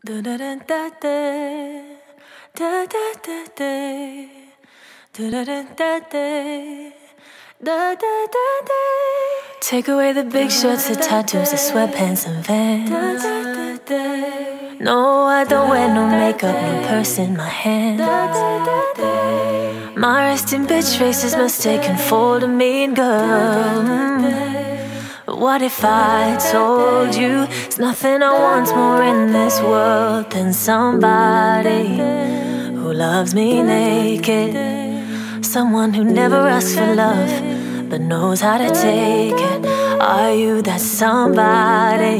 Take away the big shirts, the tattoos, the sweatpants and Vans. No, I don't wear no makeup, no purse in my hand. My resting bitch face is mistaken for the mean girl. What if I told you there's nothing I want more in this world than somebody who loves me naked? Someone who never asks for love but knows how to take it. Are you that somebody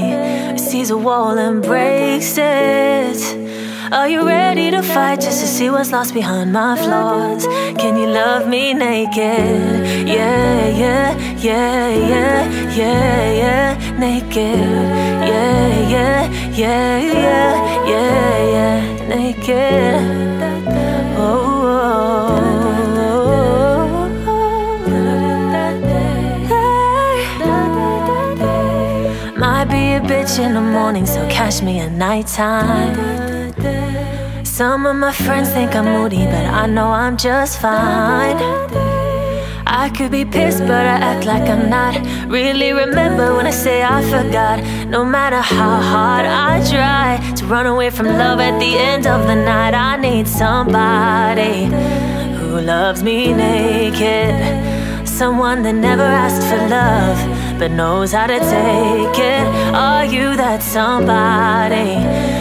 who sees a wall and breaks it? Are you ready to fight just to see what's lost behind my flaws? Can you love me naked? Yeah, yeah, yeah, yeah, yeah, yeah, naked. Yeah, yeah, yeah, yeah, yeah, yeah, naked. Oh, might be a bitch in the morning, so catch me at nighttime. Some of my friends think I'm moody, but I know I'm just fine. I could be pissed, but I act like I'm not. Really remember when I say I forgot. No matter how hard I try to run away from love at the end of the night, I need somebody who loves me naked. Someone that never asked for love but knows how to take it. Are you that somebody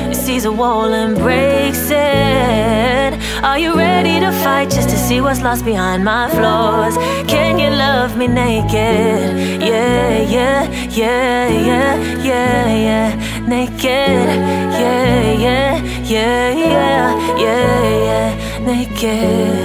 who sees a wall and breaks it? Are you ready to fight just to see what's lost behind my flaws? Can you love me naked? Yeah, yeah, yeah, yeah, yeah, yeah, naked. Yeah, yeah, yeah, yeah, yeah, yeah, naked.